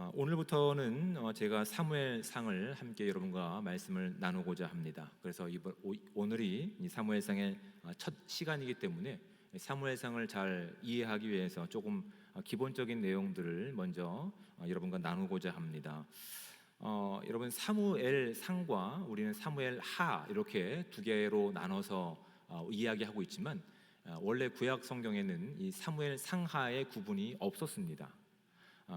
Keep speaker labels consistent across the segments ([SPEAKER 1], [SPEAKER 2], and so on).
[SPEAKER 1] 오늘부터는 제가 사무엘상을 함께 여러분과 말씀을 나누고자 합니다. 그래서 오늘이 이 사무엘상의 첫 시간이기 때문에 사무엘상을 잘 이해하기 위해서 조금 기본적인 내용들을 먼저 여러분과 나누고자 합니다. 여러분, 사무엘상과 우리는 사무엘하 이렇게 두 개로 나눠서 이야기하고 있지만 원래 구약 성경에는 이 사무엘상하의 구분이 없었습니다.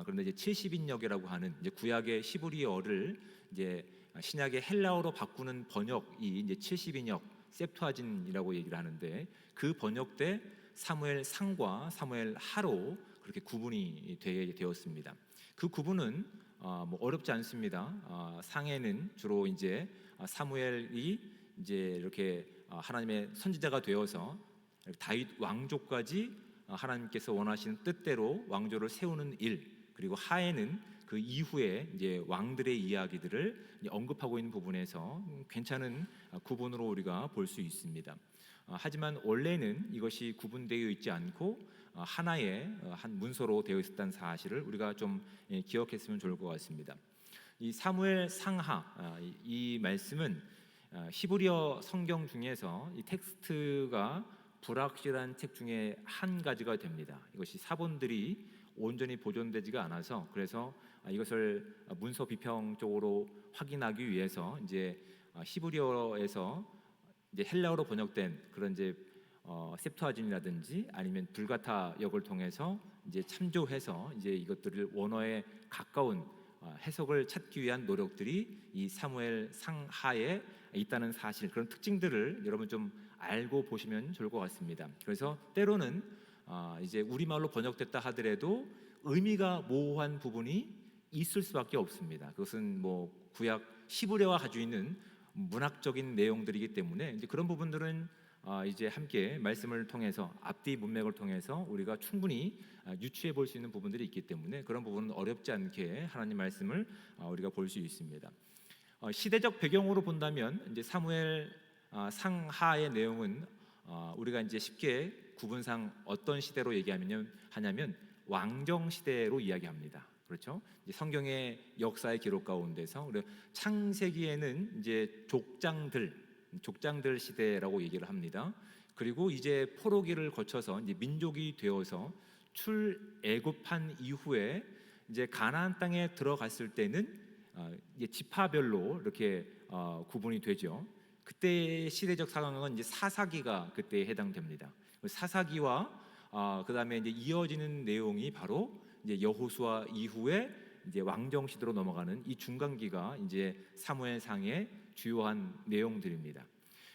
[SPEAKER 1] 그런데 이제 70인역이라고 하는 이제 구약의 히브리어를 이제 신약의 헬라어로 바꾸는 번역이 이제 70인역 셉투아진이라고 얘기를 하는데, 그 번역 때 사무엘 상과 사무엘 하로 그렇게 구분이 되었습니다. 그 구분은 뭐 어렵지 않습니다. 상에는 주로 이제 사무엘이 이제 이렇게 하나님의 선지자가 되어서 다윗 왕조까지 하나님께서 원하시는 뜻대로 왕조를 세우는 일, 그리고 하에는 그 이후에 이제 왕들의 이야기들을 언급하고 있는 부분에서 괜찮은 구분으로 우리가 볼 수 있습니다. 하지만 원래는 이것이 구분되어 있지 않고 하나의 한 문서로 되어 있었다는 사실을 우리가 좀 기억했으면 좋을 것 같습니다. 이 사무엘 상하, 이 말씀은 히브리어 성경 중에서 이 텍스트가 불확실한 책 중에 한 가지가 됩니다. 이것이 사본들이 온전히 보존되지가 않아서, 그래서 이것을 문서 비평 쪽으로 확인하기 위해서 이제 히브리어에서 이제 헬라어로 번역된 그런 이제 셉투아진이라든지 아니면 불가타 역을 통해서 이제 참조해서 이제 이것들을 원어에 가까운 해석을 찾기 위한 노력들이 이 사무엘 상하에 있다는 사실, 그런 특징들을 여러분 좀 알고 보시면 좋을 것 같습니다. 그래서 때로는 이제 우리말로 번역됐다 하더라도 의미가 모호한 부분이 있을 수밖에 없습니다. 그것은 뭐 구약 히브리어가 가지고 있는 문학적인 내용들이기 때문에 이제 그런 부분들은 이제 함께 말씀을 통해서 앞뒤 문맥을 통해서 우리가 충분히 유추해 볼 수 있는 부분들이 있기 때문에 그런 부분은 어렵지 않게 하나님 말씀을 우리가 볼 수 있습니다. 시대적 배경으로 본다면 이제 사무엘 상하의 내용은 우리가 이제 쉽게 구분상 어떤 시대로 하냐면 왕정 시대로 이야기합니다. 그렇죠? 이제 성경의 역사의 기록 가운데서 창세기에는 이제 족장들 시대라고 얘기를 합니다. 그리고 이제 포로기를 거쳐서 이제 민족이 되어서 출애굽한 이후에 이제 가나안 땅에 들어갔을 때는 이제 지파별로 이렇게 구분이 되죠. 그때 시대적 상황은 이제 사사기가 그때에 해당됩니다. 사사기와 그다음에 이제 이어지는 내용이 바로 이제 여호수아 이후에 이제 왕정 시대로 넘어가는 이 중간기가 이제 사무엘상의 주요한 내용들입니다.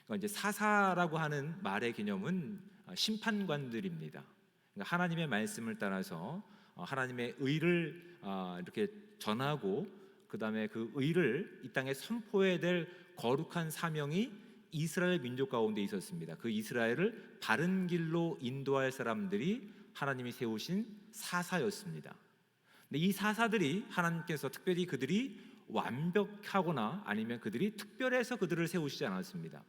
[SPEAKER 1] 그러니까 이제 사사라고 하는 말의 개념은 심판관들입니다. 그러니까 하나님의 말씀을 따라서 하나님의 의를 이렇게 전하고 그다음에 그 의를 이 땅에 선포해야 될 거룩한 사명이 이스라엘 민족 가운데 있었습니다. 그 이스라엘을 바른 길로 인도할 사람들이 하나님이 세우신 사사였습니다. 근데 이 사사들이 하나님께서 특별히 그들이 완벽하거나 아니면 그들이 특별해서 그들을 세우시지 않았습니다.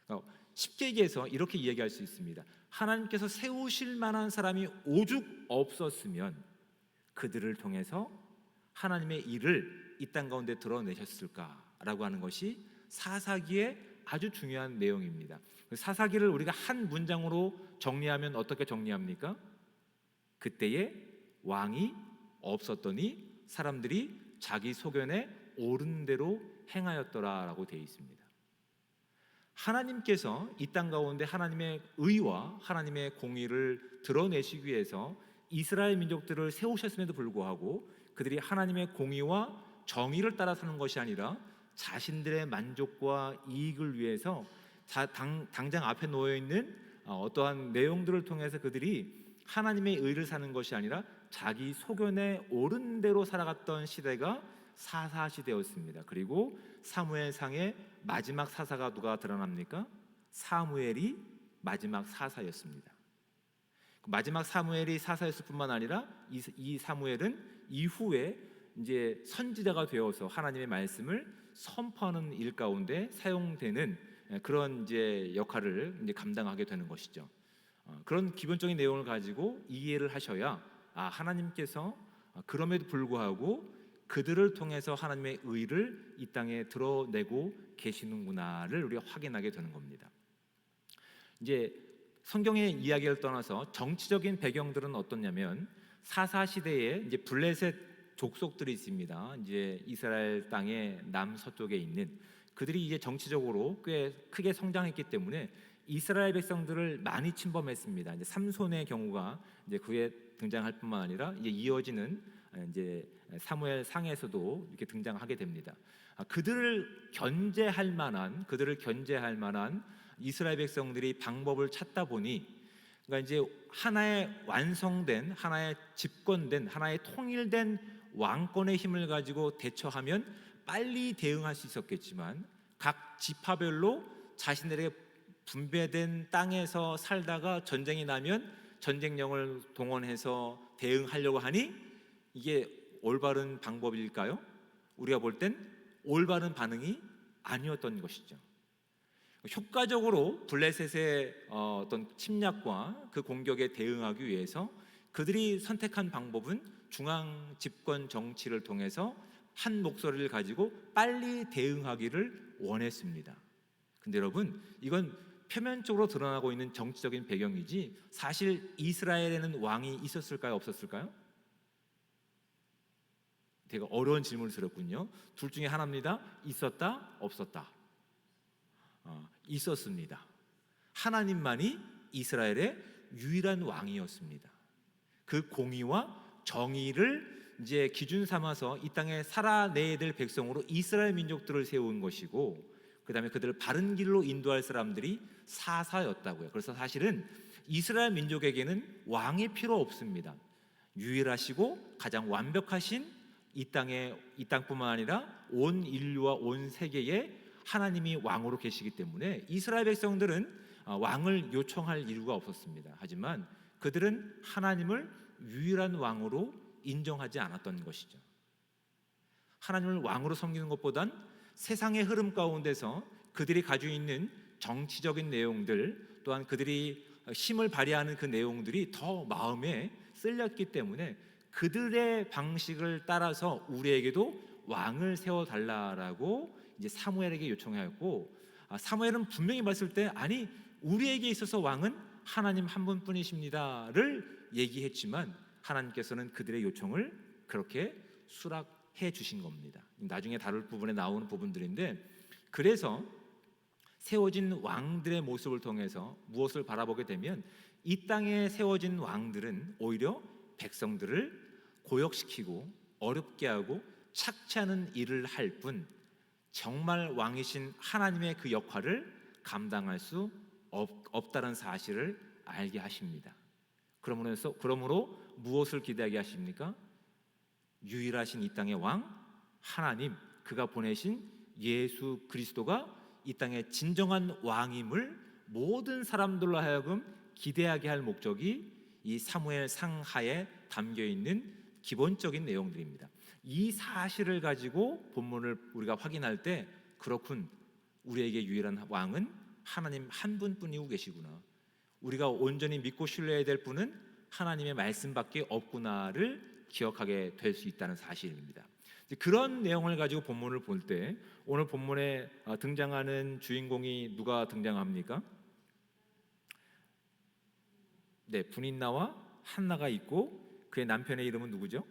[SPEAKER 1] 그러니까 쉽게 얘기해서 이렇게 이야기할 수 있습니다. 하나님께서 세우실 만한 사람이 오죽 없었으면 그들을 통해서 하나님의 일을 이 땅 가운데 드러내셨을까라고 하는 것이 사사기의 아주 중요한 내용입니다. 사사기를 우리가 한 문장으로 정리하면 어떻게 정리합니까? 그때에 왕이 없었더니 사람들이 자기 소견에 옳은 대로 행하였더라라고 되어 있습니다. 하나님께서 이 땅 가운데 하나님의 의와 하나님의 공의를 드러내시기 위해서 이스라엘 민족들을 세우셨음에도 불구하고 그들이 하나님의 공의와 정의를 따라 사는 것이 아니라 자신들의 만족과 이익을 위해서 당장 앞에 놓여 있는 어떠한 내용들을 통해서 그들이 하나님의 의를 사는 것이 아니라 자기 소견에 옳은 대로 살아갔던 시대가 사사 시대였습니다. 그리고 사무엘상의 마지막 사사가 누가 드러납니까? 사무엘이 마지막 사사였습니다. 마지막 사무엘이 사사였을 뿐만 아니라 이 사무엘은 이후에 이제 선지자가 되어서 하나님의 말씀을 선포하는 일 가운데 사용되는 그런 이제 역할을 이제 감당하게 되는 것이죠. 그런 기본적인 내용을 가지고 이해를 하셔야 하나님께서 그럼에도 불구하고 그들을 통해서 하나님의 의를 이 땅에 드러내고 계시는구나를 우리가 확인하게 되는 겁니다. 이제 성경의 이야기를 떠나서 정치적인 배경들은 어떻냐면 사사 시대에 이제 블레셋 족속들이 있습니다. 이제 이스라엘 땅의 남서쪽에 있는 그들이 이제 정치적으로 꽤 크게 성장했기 때문에 이스라엘 백성들을 많이 침범했습니다. 이제 삼손의 경우가 이제 그에 등장할 뿐만 아니라 이제 이어지는 이제 사무엘 상에서도 이렇게 등장하게 됩니다. 그들을 견제할 만한 이스라엘 백성들이 방법을 찾다 보니, 그러니까 이제 하나의 완성된, 하나의 집권된, 하나의 통일된 왕권의 힘을 가지고 대처하면 빨리 대응할 수 있었겠지만, 각 지파별로 자신들에게 분배된 땅에서 살다가 전쟁이 나면 전쟁령을 동원해서 대응하려고 하니 이게 올바른 방법일까요? 우리가 볼 땐 올바른 반응이 아니었던 것이죠. 효과적으로 블레셋의 어떤 침략과 그 공격에 대응하기 위해서 그들이 선택한 방법은 중앙 집권 정치를 통해서 한 목소리를 가지고 빨리 대응하기를 원했습니다. 근데 여러분, 이건 표면적으로 드러나고 있는 정치적인 배경이지 사실 이스라엘에는 왕이 있었을까요? 없었을까요? 되게 어려운 질문을 드렸군요. 둘 중에 하나입니다. 있었다? 없었다? 있었습니다. 하나님만이 이스라엘의 유일한 왕이었습니다. 그 공의와 정의를 이제 기준 삼아서 이 땅에 살아내야 될 백성으로 이스라엘 민족들을 세운 것이고, 그 다음에 그들을 바른 길로 인도할 사람들이 사사였다고요. 그래서 사실은 이스라엘 민족에게는 왕이 필요 없습니다. 유일하시고 가장 완벽하신 이 땅뿐만 아니라 온 인류와 온 세계에 하나님이 왕으로 계시기 때문에 이스라엘 백성들은 왕을 요청할 이유가 없었습니다. 하지만 그들은 하나님을 유일한 왕으로 인정하지 않았던 것이죠. 하나님을 왕으로 섬기는 것보단 세상의 흐름 가운데서 그들이 가지고 있는 정치적인 내용들, 또한 그들이 힘을 발휘하는 그 내용들이 더 마음에 쓸렸기 때문에 그들의 방식을 따라서 우리에게도 왕을 세워달라라고 이제 사무엘에게 요청하였고, 사무엘은 분명히 봤을 때 아니 우리에게 있어서 왕은 하나님 한 분뿐이십니다를 얘기했지만 하나님께서는 그들의 요청을 그렇게 수락해 주신 겁니다. 나중에 다룰 부분에 나오는 부분들인데, 그래서 세워진 왕들의 모습을 통해서 무엇을 바라보게 되면 이 땅에 세워진 왕들은 오히려 백성들을 고역시키고 어렵게 하고 착취하는 일을 할 뿐 정말 왕이신 하나님의 그 역할을 감당할 수 없다는 사실을 알게 하십니다. 그러므로 무엇을 기대하게 하십니까? 유일하신 이 땅의 왕 하나님, 그가 보내신 예수 그리스도가 이 땅의 진정한 왕임을 모든 사람들로 하여금 기대하게 할 목적이 이 사무엘 상하에 담겨 있는 기본적인 내용들입니다. 이 사실을 가지고 본문을 우리가 확인할 때 그렇군, 우리에게 유일한 왕은 하나님 한 분뿐이고 계시구나, 우리가 온전히 믿고 신뢰해야 될 분은 하나님의 말씀밖에 없구나를 기억하게 될 수 있다는 사실입니다. 그런 내용을 가지고 본문을 볼 때 오늘 본문에 등장하는 주인공이 누가 등장합니까? 네, 분인나와 한나가 있고 그의 남편의 이름은 누구죠?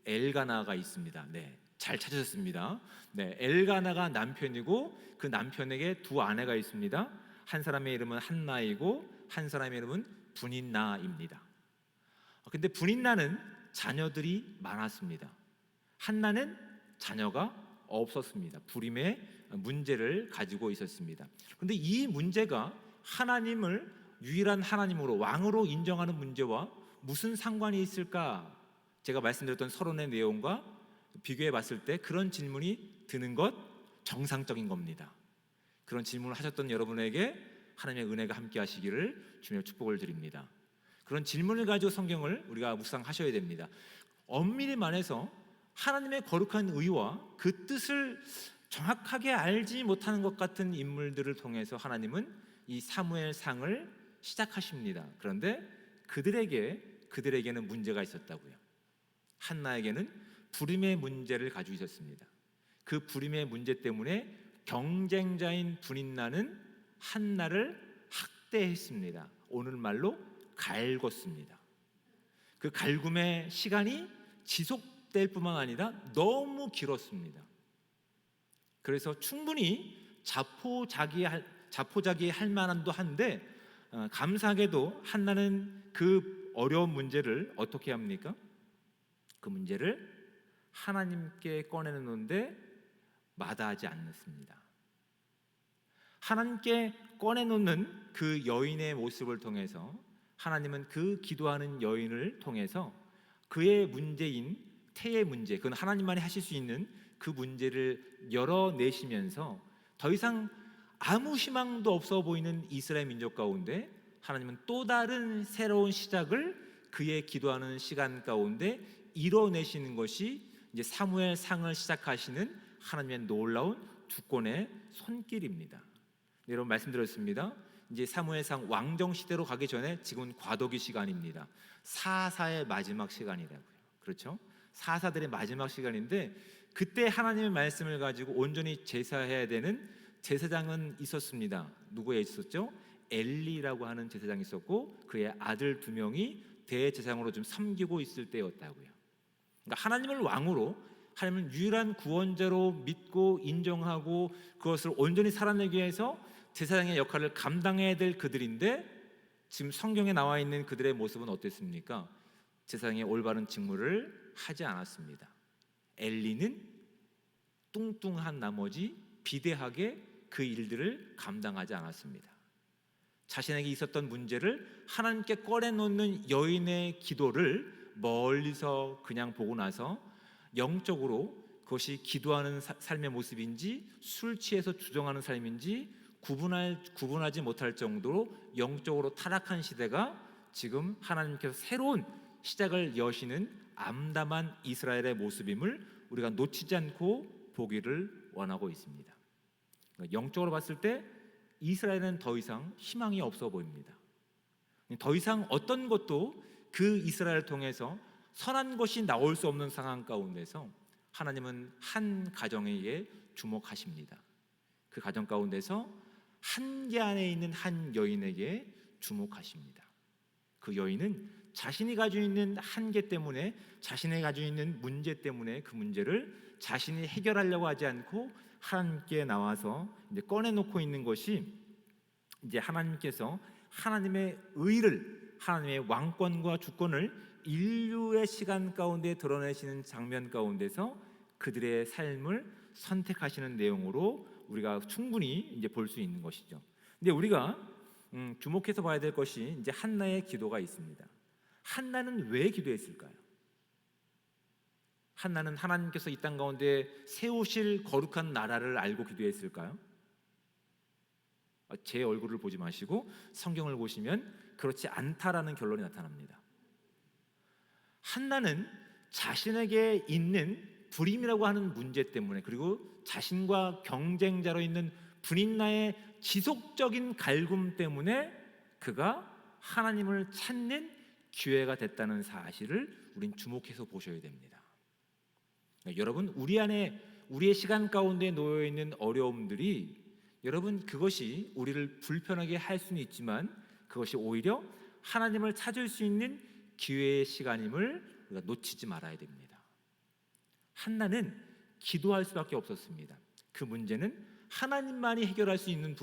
[SPEAKER 1] 엘가나가 있습니다. 네, 잘 찾으셨습니다. 네, 엘가나가 남편이고 그 남편에게 두 아내가 있습니다. 한 사람의 이름은 한나이고 한 사람의 이름은 분인나입니다. 근데 분인나는 자녀들이 많았습니다. 한나는 자녀가 없었습니다. 불임의 문제를 가지고 있었습니다. 그런데 이 문제가 하나님을 유일한 하나님으로 왕으로 인정하는 문제와 무슨 상관이 있을까? 제가 말씀드렸던 서론의 내용과 비교해 봤을 때 그런 질문이 드는 것 정상적인 겁니다. 그런 질문을 하셨던 여러분에게 하나님의 은혜가 함께 하시기를 주님의 축복을 드립니다. 그런 질문을 가지고 성경을 우리가 묵상하셔야 됩니다. 엄밀히 말해서 하나님의 거룩한 의와 그 뜻을 정확하게 알지 못하는 것 같은 인물들을 통해서 하나님은 이 사무엘 상을 시작하십니다. 그런데 그들에게 그들에게는 문제가 있었다고요. 한나에게는 불임의 문제를 가지고 있었습니다. 그 불임의 문제 때문에 경쟁자인 분인나는 한나를 학대했습니다. 오늘말로 갈궜습니다. 그 갈굼의 시간이 지속될 뿐만 아니라 너무 길었습니다. 그래서 충분히 자포자기할 만한도 한데 감사하게도 한나는 그 어려운 문제를 어떻게 합니까? 그 문제를 하나님께 꺼내놓는데 마다하지 않습니다. 하나님께 꺼내놓는 그 여인의 모습을 통해서 하나님은 그 기도하는 여인을 통해서 그의 문제인 태의 문제, 그건 하나님만이 하실 수 있는 그 문제를 열어내시면서 더 이상 아무 희망도 없어 보이는 이스라엘 민족 가운데 하나님은 또 다른 새로운 시작을 그의 기도하는 시간 가운데 이뤄내시는 것이 이제 사무엘상을 시작하시는 하나님의 놀라운 주권의 손길입니다. 여러분 말씀드렸습니다. 이제 사무엘상 왕정 시대로 가기 전에 지금은 과도기 시간입니다. 사사의 마지막 시간이라고요. 그렇죠? 사사들의 마지막 시간인데 그때 하나님의 말씀을 가지고 온전히 제사해야 되는 제사장은 있었습니다. 누구에 있었죠? 엘리라고 하는 제사장이 있었고 그의 아들 2명이 대제사장으로 좀 섬기고 있을 때였다고요. 그러니까 하나님을 왕으로, 하나님을 유일한 구원자로 믿고 인정하고 그것을 온전히 살아내기 위해서 제사장의 역할을 감당해야 될 그들인데 지금 성경에 나와 있는 그들의 모습은 어땠습니까? 제사장의 올바른 직무를 하지 않았습니다. 엘리는 뚱뚱한 나머지 비대하게 그 일들을 감당하지 않았습니다. 자신에게 있었던 문제를 하나님께 꺼내놓는 여인의 기도를 멀리서 그냥 보고 나서 영적으로 그것이 기도하는 삶의 모습인지 술 취해서 주정하는 삶인지 구분하지 못할 정도로 영적으로 타락한 시대가 지금 하나님께서 새로운 시작을 여시는 암담한 이스라엘의 모습임을 우리가 놓치지 않고 보기를 원하고 있습니다. 영적으로 봤을 때 이스라엘은 더 이상 희망이 없어 보입니다. 더 이상 어떤 것도 그 이스라엘을 통해서 선한 것이 나올 수 없는 상황 가운데서 하나님은 한 가정에게 주목하십니다. 그 가정 가운데서 한계 안에 있는 한 여인에게 주목하십니다. 그 여인은 자신이 가지고 있는 한계 때문에, 자신이 가지고 있는 문제 때문에 그 문제를 자신이 해결하려고 하지 않고 하나님께 나와서 이제 꺼내놓고 있는 것이 이제 하나님께서 하나님의 의를, 하나님의 왕권과 주권을 인류의 시간 가운데 드러내시는 장면 가운데서 그들의 삶을 선택하시는 내용으로 우리가 충분히 이제 볼 수 있는 것이죠. 근데 우리가 주목해서 봐야 될 것이 이제 한나의 기도가 있습니다. 한나는 왜 기도했을까요? 한나는 하나님께서 이 땅 가운데 세우실 거룩한 나라를 알고 기도했을까요? 제 얼굴을 보지 마시고 성경을 보시면 그렇지 않다라는 결론이 나타납니다. 한나는 자신에게 있는 불임이라고 하는 문제 때문에, 그리고 자신과 경쟁자로 있는 분인나의 지속적인 갈굼 때문에 그가 하나님을 찾는 기회가 됐다는 사실을 우린 주목해서 보셔야 됩니다. 여러분, 우리 안에, 우리의 시간 가운데 놓여 있는 어려움들이, 여러분, 그것이 우리를 불편하게 할 수는 있지만 그것이 오히려 하나님을 찾을 수 있는 기회의 시간임을 우리가 놓치지 말아야 됩니다. 한나는 기도할 수밖에 없었습니다. 그 문제는 하나님만이 해결할 수 있는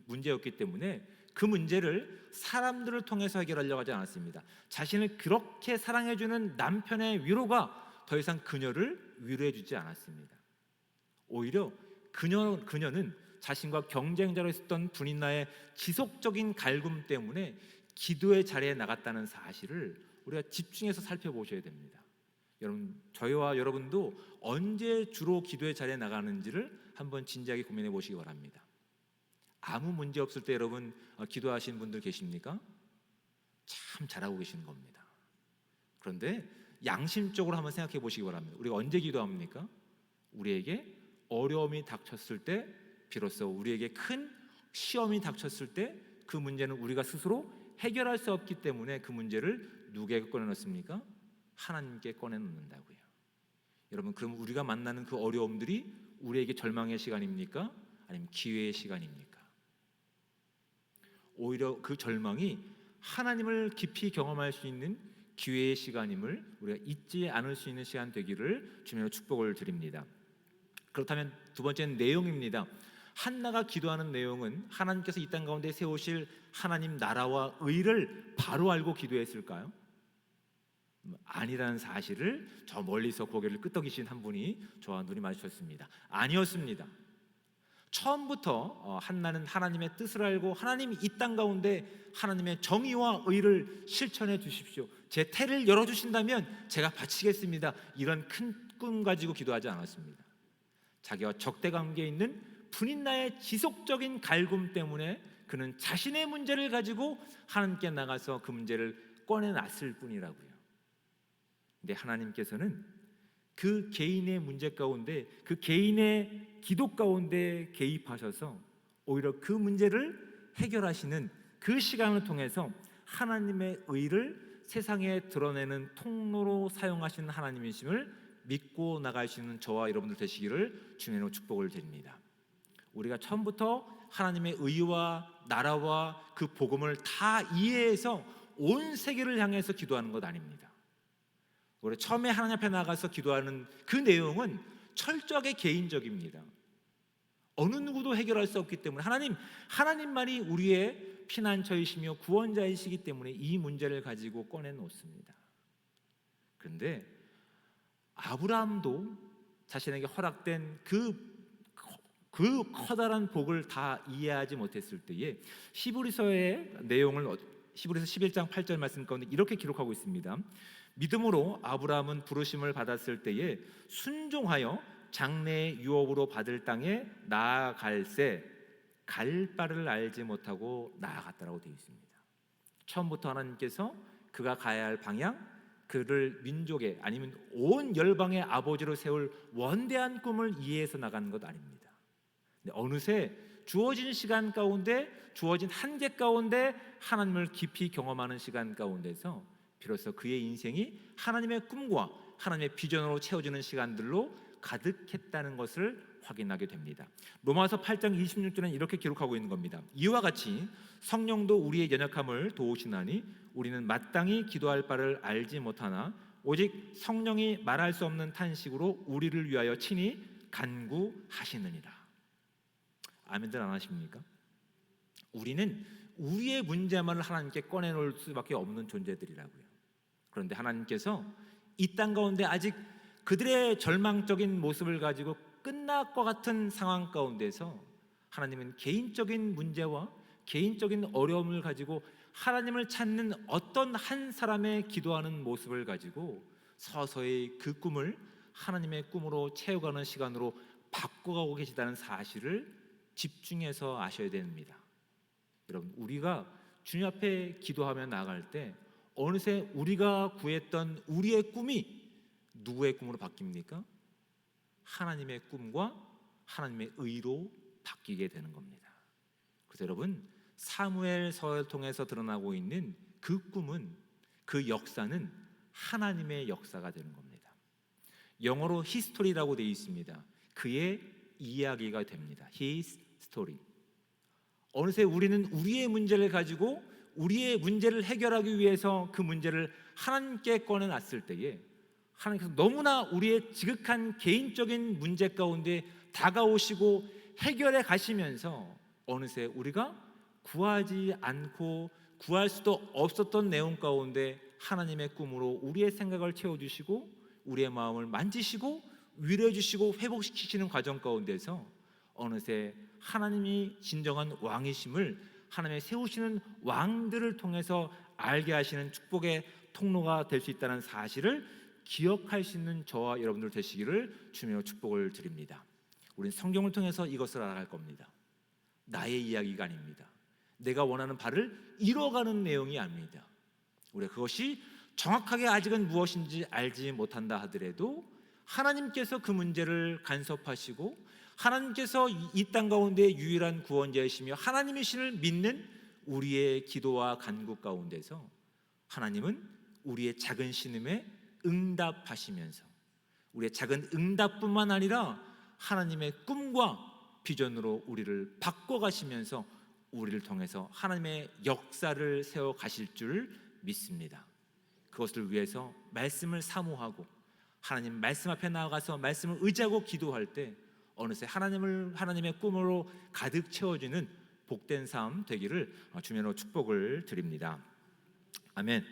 [SPEAKER 1] 문제였기 때문에 그 문제를 사람들을 통해서 해결하려고 하지 않았습니다. 자신을 그렇게 사랑해주는 남편의 위로가 더 이상 그녀를 위로해주지 않았습니다. 오히려 그녀는 자신과 경쟁자로 있었던 분인나의 지속적인 갈굼 때문에 기도의 자리에 나갔다는 사실을 우리가 집중해서 살펴보셔야 됩니다. 여러분, 저희와 여러분도 언제 주로 기도의 자리에 나가는지를 한번 진지하게 고민해 보시기 바랍니다. 아무 문제 없을 때 여러분 기도하시는 분들 계십니까? 참 잘하고 계시는 겁니다. 그런데 양심적으로 한번 생각해 보시기 바랍니다. 우리가 언제 기도합니까? 우리에게 어려움이 닥쳤을 때, 비로소 우리에게 큰 시험이 닥쳤을 때 그 문제는 우리가 스스로 해결할 수 없기 때문에 그 문제를 누구에게 꺼내놓습니까? 하나님께 꺼내놓는다고요. 여러분, 그럼 우리가 만나는 그 어려움들이 우리에게 절망의 시간입니까? 아니면 기회의 시간입니까? 오히려 그 절망이 하나님을 깊이 경험할 수 있는 기회의 시간임을 우리가 잊지 않을 수 있는 시간 되기를 주님으로 축복을 드립니다. 그렇다면 두 번째는 내용입니다. 한나가 기도하는 내용은 하나님께서 이 땅 가운데 세우실 하나님 나라와 의를 바로 알고 기도했을까요? 아니라는 사실을 저 멀리서 고개를 끄덕이신 한 분이 저와 눈이 마주쳤습니다. 아니었습니다. 처음부터 한나는 하나님의 뜻을 알고 하나님이 이 땅 가운데 하나님의 정의와 의를 실천해 주십시오, 제 태를 열어주신다면 제가 바치겠습니다, 이런 큰 꿈 가지고 기도하지 않았습니다. 자기와 적대관계에 있는 분인나의 지속적인 갈굼 때문에 그는 자신의 문제를 가지고 하나님께 나가서 그 문제를 꺼내놨을 뿐이라고요. 근데 하나님께서는 그 개인의 문제 가운데, 그 개인의 기도 가운데 개입하셔서 오히려 그 문제를 해결하시는 그 시간을 통해서 하나님의 의를 세상에 드러내는 통로로 사용하시는 하나님이심을 믿고 나갈 수 있는 저와 여러분들 되시기를 주님으로 축복을 드립니다. 우리가 처음부터 하나님의 의와 나라와 그 복음을 다 이해해서 온 세계를 향해서 기도하는 것 아닙니다. 우리 처음에 하나님 앞에 나가서 기도하는 그 내용은 철저하게 개인적입니다. 어느 누구도 해결할 수 없기 때문에 하나님만이 우리의 피난처이시며 구원자이시기 때문에 이 문제를 가지고 꺼내놓습니다. 그런데 아브라함도 자신에게 허락된 그 커다란 복을 다 이해하지 못했을 때에 히브리서의 내용을 히브리서 11장 8절 말씀 가운데 이렇게 기록하고 있습니다. 믿음으로 아브라함은 부르심을 받았을 때에 순종하여 장래의 유업으로 받을 땅에 나아갈새 갈 바를 알지 못하고 나아갔다라고 되어 있습니다. 처음부터 하나님께서 그가 가야 할 방향, 그를 민족의 아니면 온 열방의 아버지로 세울 원대한 꿈을 이해해서 나가는 것 아닙니다. 근데 어느새 주어진 시간 가운데, 주어진 한계 가운데 하나님을 깊이 경험하는 시간 가운데서 비로소 그의 인생이 하나님의 꿈과 하나님의 비전으로 채워지는 시간들로 가득했다는 것을 확인하게 됩니다. 로마서 8장 26절은 이렇게 기록하고 있는 겁니다. 이와 같이 성령도 우리의 연약함을 도우시나니 우리는 마땅히 기도할 바를 알지 못하나 오직 성령이 말할 수 없는 탄식으로 우리를 위하여 친히 간구하시느니라. 아멘들 안 하십니까? 우리는 우리의 문제만을 하나님께 꺼내놓을 수밖에 없는 존재들이라고요. 그런데 하나님께서 이 땅 가운데 아직 그들의 절망적인 모습을 가지고 끝날 것 같은 상황 가운데서 하나님은 개인적인 문제와 개인적인 어려움을 가지고 하나님을 찾는 어떤 한 사람의 기도하는 모습을 가지고 서서히 그 꿈을 하나님의 꿈으로 채워가는 시간으로 바꿔가고 계시다는 사실을 집중해서 아셔야 됩니다. 여러분, 우리가 주님 앞에 기도하며 나아갈 때 어느새 우리가 구했던 우리의 꿈이 누구의 꿈으로 바뀝니까? 하나님의 꿈과 하나님의 의로 바뀌게 되는 겁니다. 그래서 여러분, 사무엘서를 통해서 드러나고 있는 그 꿈은, 그 역사는 하나님의 역사가 되는 겁니다. 영어로 히스토리라고 되어 있습니다. 그의 이야기가 됩니다. His story. 어느새 우리는 우리의 문제를 가지고 우리의 문제를 해결하기 위해서 그 문제를 하나님께 꺼내놨을 때에 하나님께서 너무나 우리의 지극한 개인적인 문제 가운데 다가오시고 해결해 가시면서 어느새 우리가 구하지 않고 구할 수도 없었던 내용 가운데 하나님의 꿈으로 우리의 생각을 채워주시고 우리의 마음을 만지시고 위로해 주시고 회복시키시는 과정 가운데서 어느새 하나님이 진정한 왕이심을 하나님의 세우시는 왕들을 통해서 알게 하시는 축복의 통로가 될 수 있다는 사실을 기억할 수 있는 저와 여러분들 되시기를 주님의 축복을 드립니다. 우리는 성경을 통해서 이것을 알아갈 겁니다. 나의 이야기가 아닙니다. 내가 원하는 바를 이뤄가는 내용이 아닙니다. 우리가 그것이 정확하게 아직은 무엇인지 알지 못한다 하더라도 하나님께서 그 문제를 간섭하시고 하나님께서 이 땅 가운데 유일한 구원자이시며 하나님의 신을 믿는 우리의 기도와 간구 가운데서 하나님은 우리의 작은 신음에 응답하시면서 우리의 작은 응답뿐만 아니라 하나님의 꿈과 비전으로 우리를 바꿔가시면서 우리를 통해서 하나님의 역사를 세워 가실 줄 믿습니다. 그것을 위해서 말씀을 사모하고 하나님 말씀 앞에 나아가서 말씀을 의지하고 기도할 때 어느새 하나님의 꿈으로 가득 채워지는 복된 삶 되기를 주님으로 축복을 드립니다. 아멘.